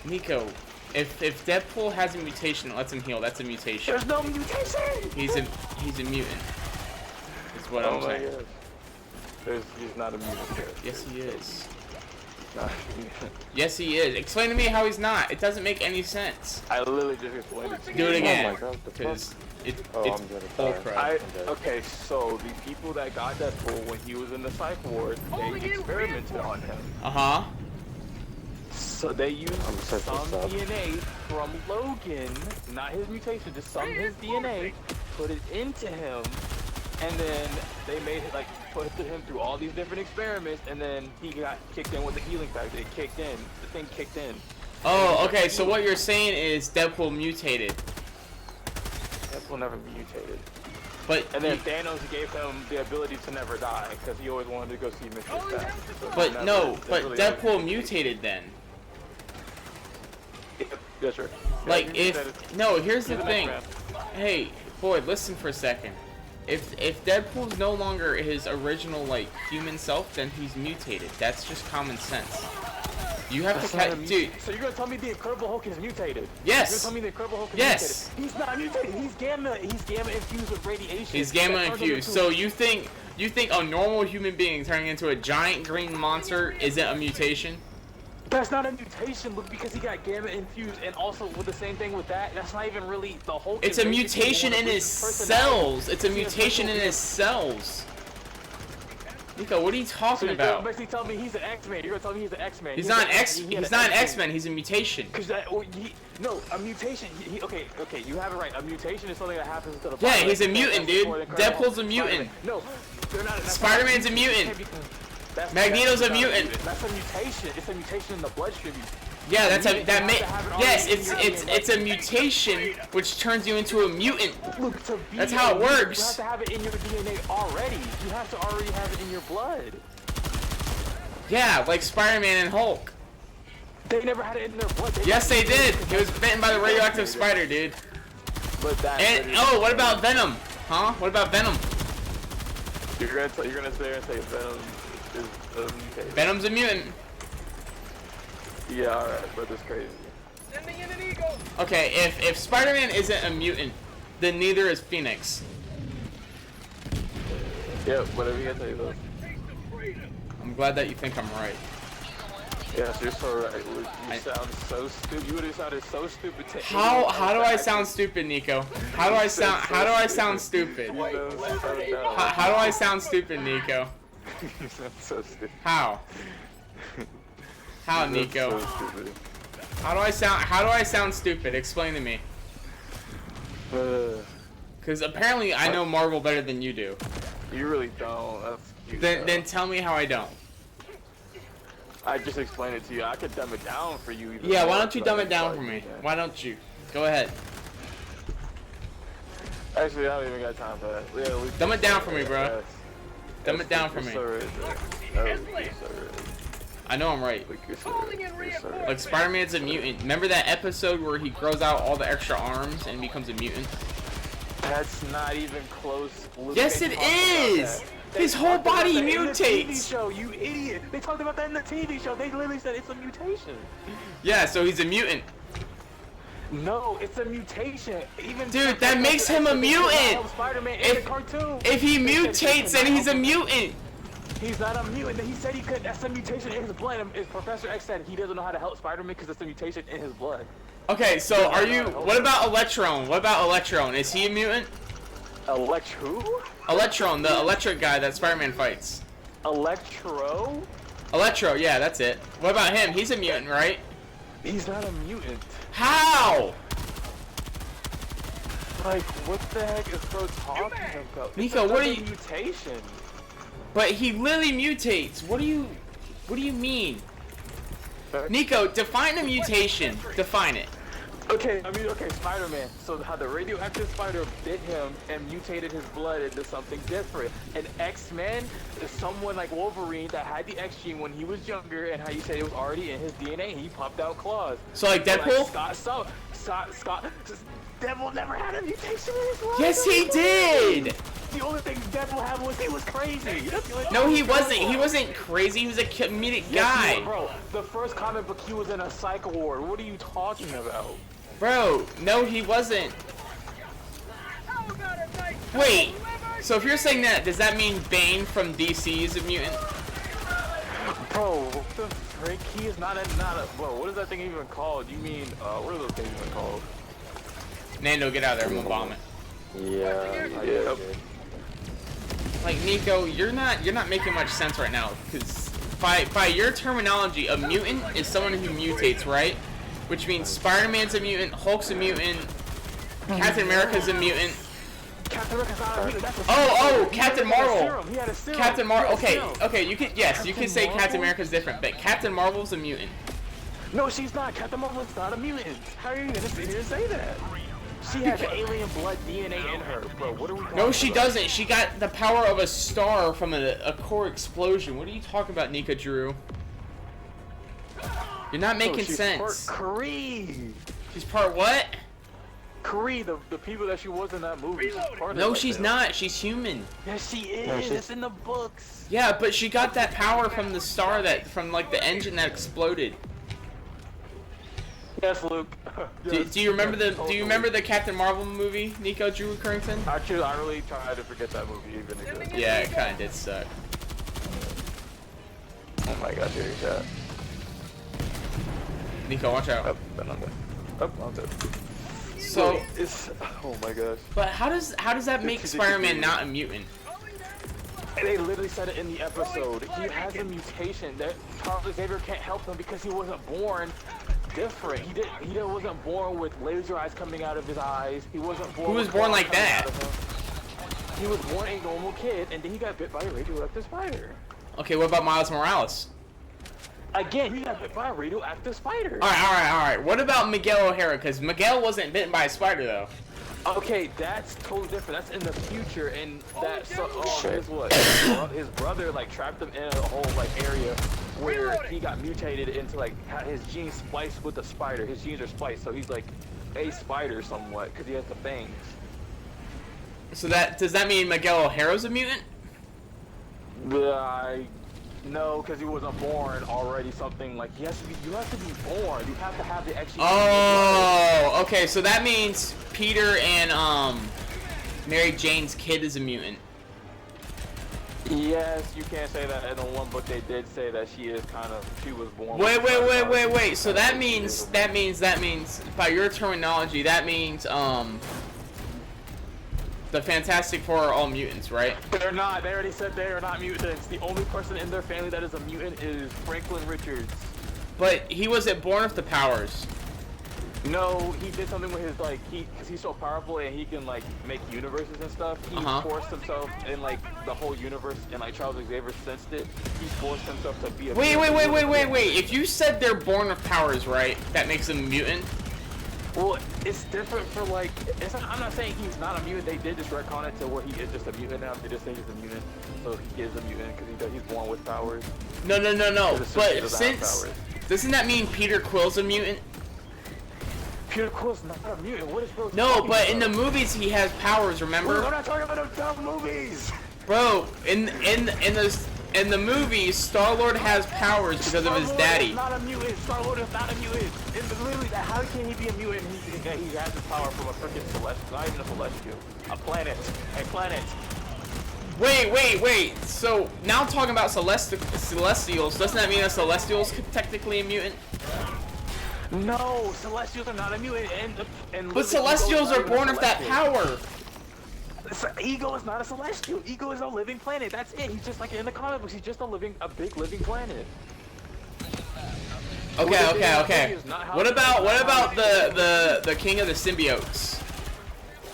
Nico, if Deadpool has a mutation that lets him heal, that's a mutation. There's no mutation! He's a mutant. Is what I'm saying. He's not a mutant. Yes, he is. Nah. Yes, he is. Explain to me how he's not. It doesn't make any sense. I literally just explained it to you. Do it again. Oh my God, Because it's I'm dead. bull Sorry. crap. Okay, so the people that got Deadpool when he was in the psych ward, they experimented on him. Uh-huh. So they used I'm such a some sub. DNA from Logan, not his mutation, just some of his DNA, put it into him, and then they made it like put him through all these different experiments, and then he got kicked in with the healing factor. It kicked in. The thing kicked in. Oh, okay. So what you're saying is Deadpool mutated. Deadpool never mutated. But And then Thanos gave him the ability to never die because he always wanted to go see Mr. Death. So but never- no, that's but really Deadpool mutated then. Yeah, sure. Like Yeah, if no, here's the he's an thing. X-Man. Hey, Boyd, listen for a second. If Deadpool's no longer his original like human self, then he's mutated. That's just common sense. You have That's to not a cut, dude. So you're gonna tell me the Incredible Hulk is mutated? Yes. You're gonna tell me the Incredible Hulk is Yes. mutated? He's not mutated. He's gamma infused with radiation. He's gamma That turns him infused. into- So you think a normal human being turning into a giant green monster isn't a mutation? That's not a mutation, look, because he got gamma infused, and also with the same thing with that, that's not even really the Hulk. It's is a basically mutation one in of his personality. cells. It's a mutation in his cells. Nico, what are you So talking you're gonna about? basically tell me he's an X-Man. You're gonna tell me he's an X-Man. He's not an X. He's not an X-Men. He's a mutation. Cause no, a mutation. Okay, you have it right. A mutation is something that happens to the Yeah, body. he's a Like, mutant, that's dude. before the Incredible Deadpool's a Hulk. mutant. No, they're not. that's Spider-Man's not a mutant. That's- Magneto's that's a not mutant. That's a mutation. It's a mutation in the bloodstream. Yeah, that's a You have to have it yes, already it's a mutation which turns you into a mutant. Look, to be That's how it a mutant, works. You have to have it in your DNA already. You have to already have it in your blood. Yeah, like Spider-Man and Hulk. They never had it in their blood. Yes, they did. He was bitten by the radioactive spider, dude. But that. And oh, what about Venom? Huh? What about Venom? You're gonna sit there and say Venom is a mutation. Venom's a mutant. Yeah, alright, but it's crazy. Okay, if Spider-Man isn't a mutant, then neither is Phoenix. Yeah, whatever you gotta tell you though. I'm glad that you think I'm right. Yes, you're so right. You sound so stupid. You would have sounded so stupid to How do I sound stupid, Nico? How do I sound stupid? You How do I sound stupid, Nico? sound so stupid. How? How, You Nico? sound so stupid. How do I sound stupid? Explain to me. Cause apparently I know Marvel better than you do. You really don't. That's cute. Then tell me how I don't. I just explained it to you. I could dumb it down for you. even Yeah, why more, don't you but dumb it it's down like, for me? yeah. Why don't you? Go ahead. Actually, I don't even got time for that. Yeah, Dumb it down for me, bro. Yes. Dumb it down for You're me. so right, bro. Oh, you're so right. I know I'm right. Like, you're so right. You're so right. Like Spider-Man's a mutant. Remember that episode where he grows out all the extra arms and becomes a mutant? That's not even close. Luke, Yes, they it talked about is. that. His They whole talked about body that in the TV mutates. show, you idiot. They talked about that in the TV show. They literally said it's a mutation. Yeah, so he's a mutant. No, it's a mutation. Even Dude, that makes him a mutant. Spider-Man in the If cartoon. if he They said mutates, then he's a cannot- mutant. He's not a mutant. He said he could. That's a mutation in his blood. And Professor X said he doesn't know how to help Spider-Man because it's a mutation in his blood. Okay, so are you? What about Electron? What about Electron? Is he a mutant? Who? Electron, the electric guy that Spider-Man fights. Electro? Electro, yeah, that's it. What about him? He's a mutant, right? He's not a mutant. How? Like, what the heck is bro talking about? Nico, It's what are another you- mutation. But he literally mutates. What do you mean? Nico, define a mutation. Define it. Okay, Spider-Man. So how the radioactive spider bit him and mutated his blood into something different. An X-Men is someone like Wolverine that had the X gene when he was younger, and how you said it was already in his DNA. He popped out claws. So like So, Deadpool? Scott, Scott, Devil never had a mutation in his life. Yes, he did. The only thing Devil had was he was crazy. That's the only No, thing he wasn't. Devil. He wasn't crazy. He was a comedic Yes, he guy. was, bro. The first comic book, he was in a psych ward. What are you talking about? Bro, no, he wasn't. Wait. So if you're saying that, does that mean Bane from DC is a mutant? Bro, what the frick? He is not a bro. What is that thing even called? You mean what are those things even called? Nando, get out of there. I'm gonna bomb it. Yeah. Like Nico, you're not making much sense right now, because by your terminology, a mutant is someone who mutates, right? Which means Spider-Man's a mutant, Hulk's a mutant, Captain America's a mutant. Captain America's not a mutant. That's a Oh, Captain Marvel. He had a serum. Captain Marvel. Okay, serum. okay, you can you can say Marvel? Captain America's different, but Captain Marvel's a mutant. No, she's not. Captain Marvel's not a mutant. How are you gonna sit here and say that? She has alien blood DNA in her, bro. What are we talking No, she about? doesn't. She got the power of a star from a core explosion. What are you talking about, Nika Drew? You're not making she's sense. Part Kree. She's part what? Kree, the people that she was in that movie. She's part of No, that she's thing. not. She's human. Yes, she is. It's in the books. Yeah, but she got that power from the star from like the engine that exploded. Yes, Luke. Do you remember the Captain Marvel movie, Nico Drew Currington? Actually, I really tried to forget that movie even existed. Yeah, it kind of did suck. Oh my god, here he's at. Nico, watch out. Up and under. Up, under. So, it's oh my gosh. but how does that make Spider-Man not a mutant? They literally said it in the episode. He has a mutation that Charles Xavier can't help him because he wasn't born different. He wasn't born with laser eyes coming out of his eyes. He wasn't born. Who was with born claws like coming that? out of him. He was born a normal kid, and then he got bit by a radioactive spider. Okay, what about Miles Morales? Again, he got bit by a radioactive spider. All right. What about Miguel O'Hara? Because Miguel wasn't bitten by a spider though. Okay, that's totally different. That's in the future, and that's his brother like trapped him in a whole like area where he got mutated into like had his genes spliced with the spider. His genes are spliced, so he's like a spider somewhat because he has the fangs. So does that mean Miguel O'Hara's a mutant? No, because he wasn't born already. Something like you have to be born. You have to have the actual. Oh, okay. So that means Peter and Mary Jane's kid is a mutant. Yes, you can't say that in the one book. They did say that she was born. Wait. So that means by your terminology, that means the Fantastic Four are all mutants, right? They're not. They already said they are not mutants. The only person in their family that is a mutant is Franklin Richards. But he wasn't born with the powers. No, he did something with his because he's so powerful and he can like make universes and stuff. He forced himself in like the whole universe, and like Charles Xavier sensed it. He forced himself to be a. Wait. If you said they're born with powers, right? That makes them a mutant. Well, it's different for like. I'm not saying he's not a mutant. They did just retcon it to where he is just a mutant now. They just say he's a mutant, so he is a mutant because he's born with powers. No. But Powers. doesn't that mean Peter Quill's a mutant? Peter Quill's not a mutant. What is Bro? No, but in the movies he has powers. Remember? We're not talking about those dumb movies. Bro, in the movies, Star-Lord has powers because of his daddy. Star-Lord is not a mutant. Star-Lord is not a mutant. Literally, how can he be a mutant? He has his power from a freaking celestial, not even a celestial, a planet. Wait. So now I'm talking about Celestials. Doesn't that mean a Celestial's technically a mutant? No, Celestials are not a mutant. But Celestials are born with that power. Ego is not a celestial. Ego is a living planet. That's it. He's just like in the comic books. He's just a big living planet. Okay. What about the king of the symbiotes?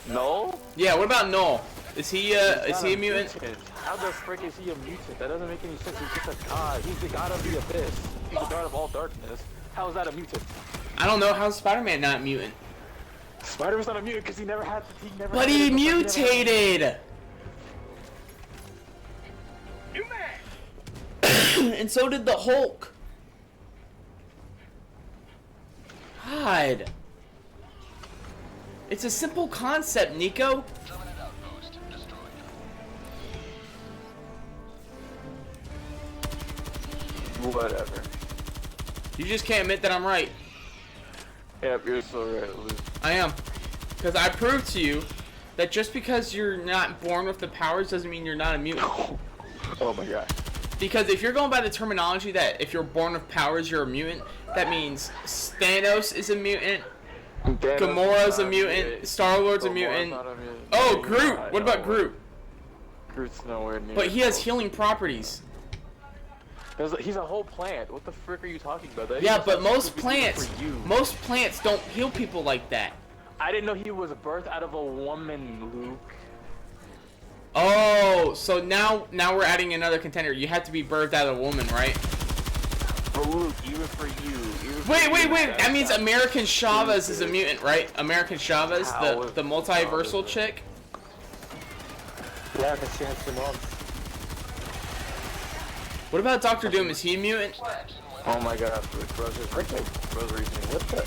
No. Yeah. What about Null? Is he a mutant? How the frick is he a mutant? That doesn't make any sense. He's just a god. He's the god of the abyss. He's the god of all darkness. How is that a mutant? I don't know. How's Spider-Man not a mutant? Spider-Man's not a mutant because he never had. But he mutated. And so did the Hulk. God. It's a simple concept, Nico. Whatever. You just can't admit that I'm right. Yep, you're so right, Luke. I am. Because I proved to you that just because you're not born with the powers doesn't mean you're not a mutant. Oh my god. Because if you're going by the terminology that if you're born with powers, you're a mutant, that means Thanos is a mutant, Gamora's a mutant, Star-Lord's a mutant. Oh, Groot! What about Groot? Groot's nowhere near. But he has healing properties. He's a whole plant. What the frick are you talking about? That Yeah, is but something specific most for you. plants don't heal people like that. I didn't know he was birthed out of a woman, Luke. Oh, so now we're adding another contender. You have to be birthed out of a woman, right? But Luke, even for you. Wait. That means American Chavez is a mutant, right? American Chavez, the multiversal chick? Yeah, because she has two moms. What about Doctor Doom? Is he a mutant? Oh my god, bro's reasoning. What the?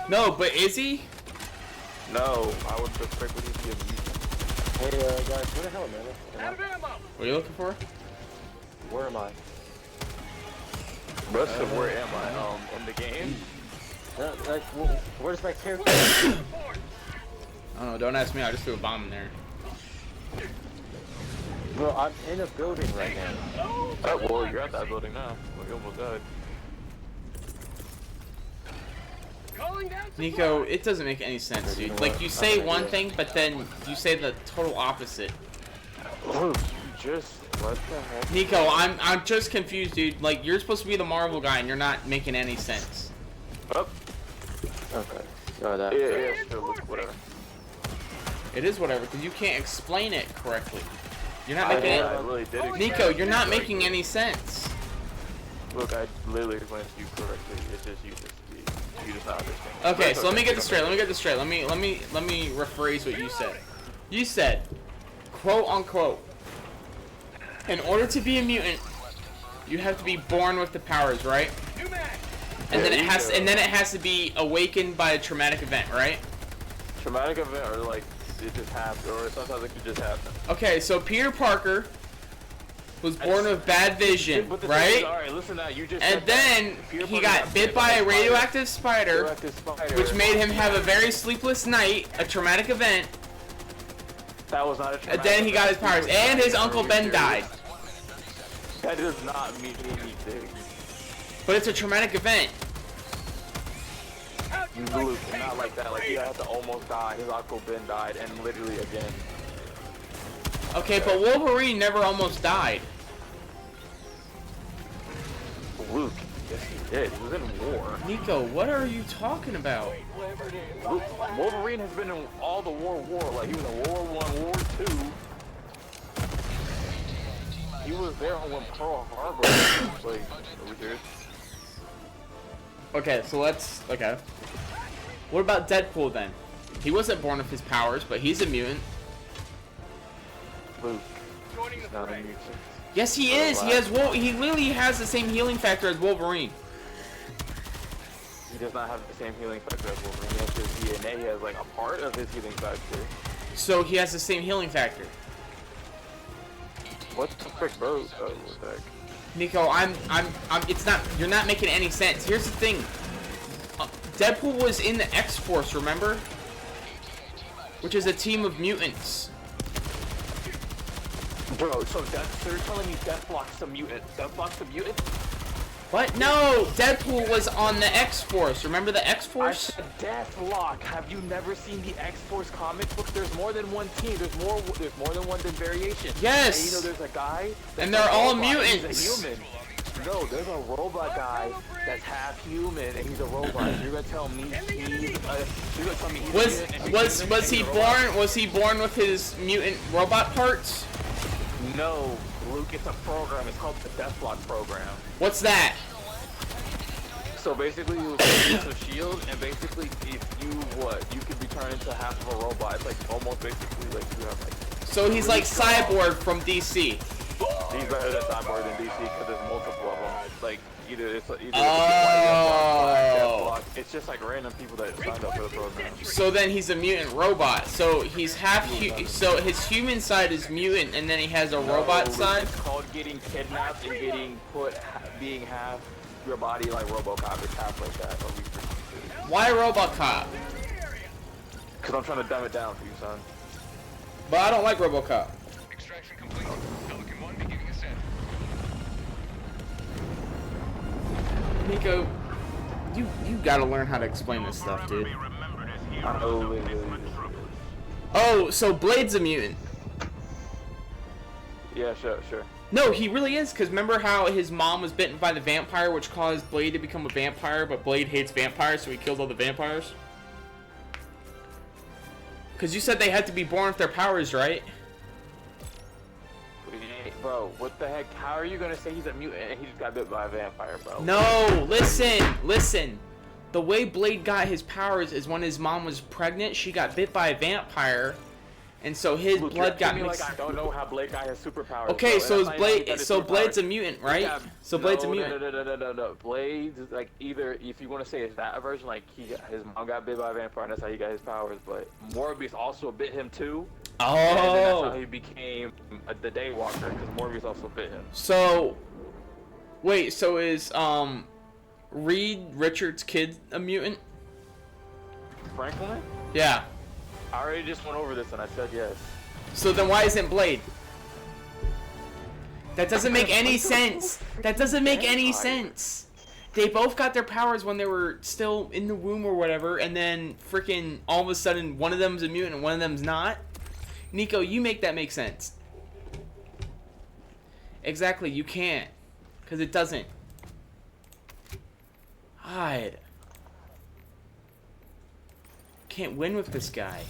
No, but is he? No, I would the frick would he be a mutant? Hey, guys, where the hell am I? What are you looking for? Where am I? Bro said, where am I? In the game? Like, where's my character? I don't know. Don't ask me. I just threw a bomb in there. Bro, I'm in a building right now. Oh, well, you're at that building now. Well, you almost died. Nico, it doesn't make any sense, dude. Like, you say one thing, but then you say the total opposite. Luke, just what the heck? Nico, I'm just confused, dude. Like, you're supposed to be the Marvel guy, and you're not making any sense. Oh. Okay. Go that. Yeah, sure, Luke, whatever. It is whatever, because you can't explain it correctly. You're not making I it. really did. Nico, you're not making any sense. Look, I literally explained to you correctly. It's just you just not understand. Okay, so let me get this straight. Let me rephrase what you said. You said, quote unquote, in order to be a mutant, you have to be born with the powers, right? And then it has to be awakened by a traumatic event, right? Traumatic event, or like it just happened, or sometimes it could just happen. Okay, so Peter Parker was born with bad vision, But the right? thing is, alright, listen now, you just And said then that Peter he Parker got bit by a radioactive spider, radioactive spider, which made him have a very sleepless night, a traumatic event. That was not a traumatic And then he got his powers, and his Uncle Ben died. That does not mean anything. But it's a traumatic event. Luke, not like that. Like, he had to almost die. His Uncle Ben died, and literally again. Okay, but Wolverine never almost died. Luke, yes he did. He was in war. Nico, what are you talking about? Luke, Wolverine has been in all the war. Like, he was in World War I, World War II. He was there when Pearl Harbor was like, over here. Okay, so okay. What about Deadpool then? He wasn't born with his powers, but he's a mutant. Luke, he's not a mutant. Yes, he is. He literally has the same healing factor as Wolverine. He does not have the same healing factor as Wolverine. He has his DNA. He has like a part of his healing factor. So he has the same healing factor. What the frick, bro? Oh, what the heck? Nico, it's not, you're not making any sense. Here's the thing. Deadpool was in the X-Force, remember? Which is a team of mutants. Bro, so you're telling me Deathlock's a mutant? Deathlock's a mutant? What? No! Deadpool was on the X-Force. Remember the I X-Force? said Deathlock. Have you never seen the X-Force comic book? There's more than one team. There's more than one variation. Yes. And you know there's a guy. And they're all mutants. He's a human. No, there's a robot guy that's half human and he's a robot. You're gonna tell me he's Was he born with his mutant robot parts? No, Luke, it's a program. It's called the Deathlock program. What's that? So basically, you use a shield, and basically, if you can be turned into half of a robot. It's like almost basically like you have like. So he's like Cyborg from DC. He's better than Cyborg in DC because there's multiple of them. Like either it's Oh. Deathlock, it's it's just like random people that signed up for the program. So then he's a mutant robot. So he's so his human side is mutant, and then he has a robot side. It's called getting kidnapped and getting being half your body like RoboCop. It's half like that. Why RoboCop? Because I'm trying to dumb it down for you, son. But I don't like RoboCop. Extraction complete. Pelican 1 beginning ascent. Nico, you gotta learn how to explain this stuff, dude. Oh, so Blade's a mutant. Yeah, sure. No, he really is, because remember how his mom was bitten by the vampire, which caused Blade to become a vampire, but Blade hates vampires, so he kills all the vampires? Because you said they had to be born with their powers, right? Bro, what the heck? How are you gonna say he's a mutant and he just got bit by a vampire, bro? No, listen. The way Blade got his powers is when his mom was pregnant, she got bit by a vampire, and so his blood got mixed. Like I don't know how Blade got his superpowers. Okay, bro. so Blade's a mutant, right? So Blade's a mutant. No. Blade's like either if you want to say it's that version, like his mom got bit by a vampire, and that's how he got his powers. But Morbius also bit him too. Oh. And then that's how he became the Daywalker, because Morbius also bit him. So, wait, so is Reed Richards' kid a mutant? Franklin? Yeah. I already just went over this and I said yes. So then why isn't Blade? That doesn't make any sense. That doesn't make any sense. They both got their powers when they were still in the womb or whatever, and then freaking all of a sudden one of them's a mutant and one of them's not. Nico, you make that make sense. Exactly, you can't. Because it doesn't. God. Can't win with this guy.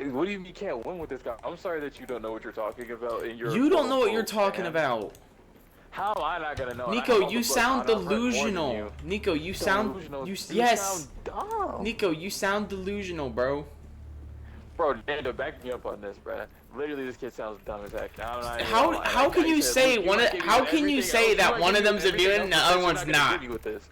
What do you mean you can't win with this guy? I'm sorry that you don't know what you're talking about. You don't know what you're talking about. How am I not gonna know? Nico, you sound delusional. Nico, you sound... Yes. Dumb. Nico, you sound delusional, bro. Bro, Nando, back me up on this, bro. Literally, this kid sounds dumb as heck. How can you say that one of them's a mutant and the other one's not?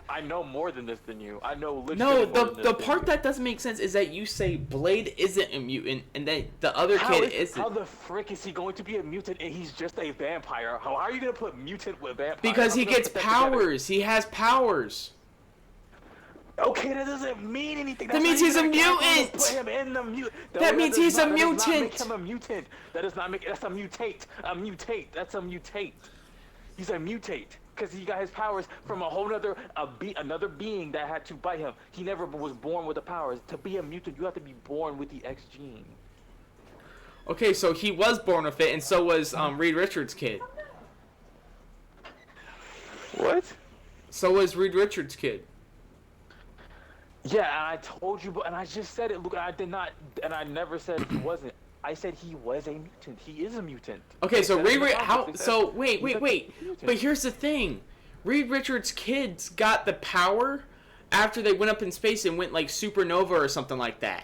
I know more than this than you. I know literally No, more than this the than part you. that doesn't make sense is that you say Blade isn't a mutant and that the other kid isn't. How the frick is he going to be a mutant and he's just a vampire? How are you gonna put mutant with vampire? Because he gets powers. He has powers. Okay, that doesn't mean anything. That means he's a mutant. Put him in the That means he's a mutant. That does not make him a mutant. That does not make. That's a mutate. A mutate. That's a mutate. He's a mutate because he got his powers from a whole other another being that had to bite him. He never was born with the powers. To be a mutant, you have to be born with the X gene. Okay, so he was born with it, and so was Reed Richards' kid. What? So was Reed Richards' kid. Yeah, and I told you, and I just said it. Look, I did not, and I never said he wasn't. I said he was a mutant. He is a mutant. Okay, so wait. Mutant. But here's the thing. Reed Richards' kids got the power after they went up in space and went like supernova or something like that.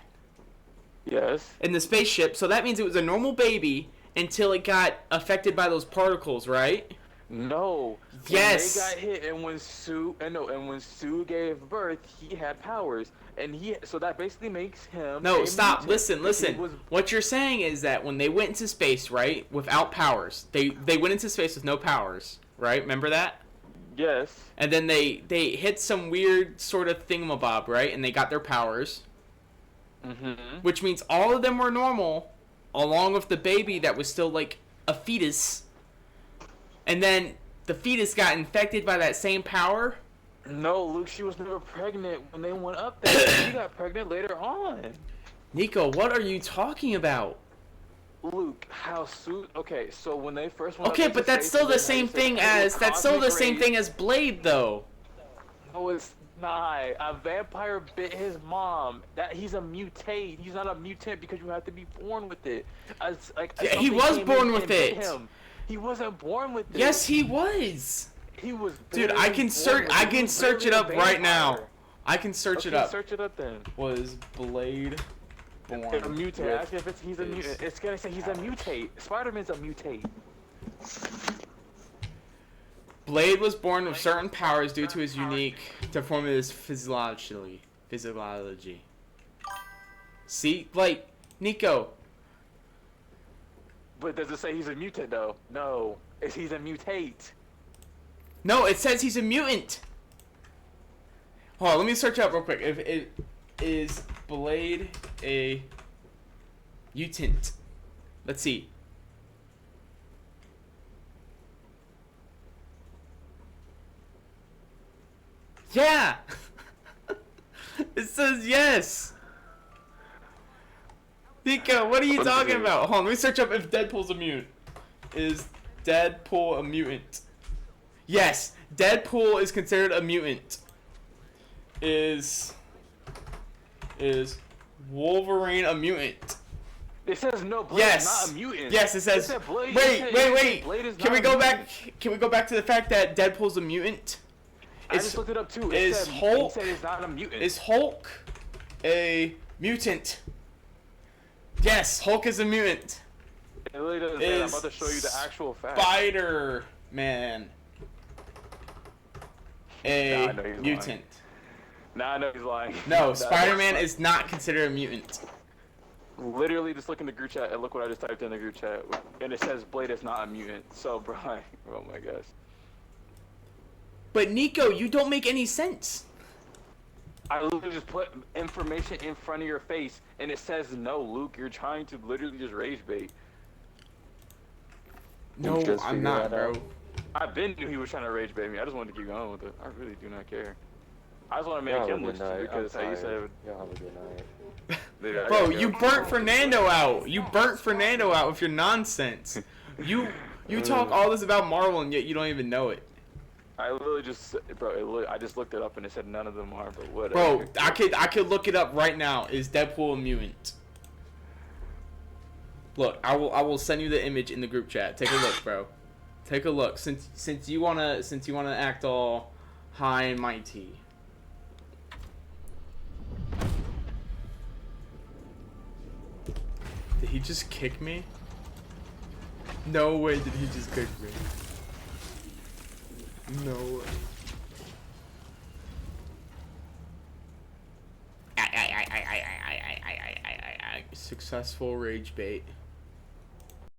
Yes. In the spaceship, so that means it was a normal baby until it got affected by those particles, right? No. Yes. When they got hit, and when Sue gave birth, he had powers, and so that basically makes him. No, a stop. mutant. Listen. What you're saying is that when they went into space, right, without powers, they went into space with no powers, right? Remember that? Yes. And then they hit some weird sort of thingamabob, right? And they got their powers. Mm-hmm. Which means all of them were normal, along with the baby that was still like a fetus. And then the fetus got infected by that same power? No, Luke, she was never pregnant when they went up there. She got pregnant later on. Nico, what are you talking about? Luke, how soon? Okay, so when they first went Okay, up but that's still the same thing as Blade, though. No, it's not. A vampire bit his mom. He's a mutate. He's not a mutant because you have to be born with it. Yeah, he was born with it. He wasn't born with it. Yes, he was. He was. Dude, I can search it up right now. I can search it up. Search it up then. Was Blade born a mutate? Ask if he's a mutant. It's gonna say he's a mutate. Spider-Man's a mutate. Blade was born with certain powers due to his unique deformity physiology. See, like, Nico. But does it say he's a mutant though? No, he's a mutate. No, it says he's a mutant. Hold on, let me search up real quick. If it is Blade a mutant? Let's see. Yeah. It says yes. Nico, what are you talking about? Hold on, let me search up if Deadpool's a mutant. Is Deadpool a mutant? Yes, Deadpool is considered a mutant. Is Wolverine a mutant? It says no, Blade Yes. is not a mutant. Yes, it says. said Blade- Wait. Blade is Can we not a go mutant. back? Can we go back to the fact that Deadpool's a mutant? I just looked it up too. Is It Hulk? said it's not a mutant. Is Hulk a mutant? Yes, Hulk is a mutant. It really doesn't say that. I'm Is about to show you the actual fact. Spider-Man Nah, I know a he's mutant? Nah, I know he's lying. No, That's Spider-Man fine. is not considered a mutant. Literally just look in the group chat and look what I just typed in the group chat, and it says Blade is not a mutant. So, Brian, oh my gosh. But Nico, you don't make any sense. I literally just put information in front of your face, and it says no, Luke. You're trying to literally just rage bait. No, just I'm figure not, that bro. out. I been knew he was trying to rage bait me. I just wanted to keep going with it. I really do not care. I just want to make Y'all him have a look good night. stupid I'm because how you tired. said. Y'all have a good night. Dude, I Bro, gotta you go. burnt Fernando out. You burnt Fernando out with your nonsense. You talk all this about Marvel and yet you don't even know it. I literally just, bro. I just looked it up and it said none of them are, but whatever. Bro, I could look it up right now. Is Deadpool a mutant? Look, I will send you the image in the group chat. Take a look, bro. Take a look. Since you wanna act all high and mighty. Did he just kick me? No way did he just kick me. No way. Successful rage bait.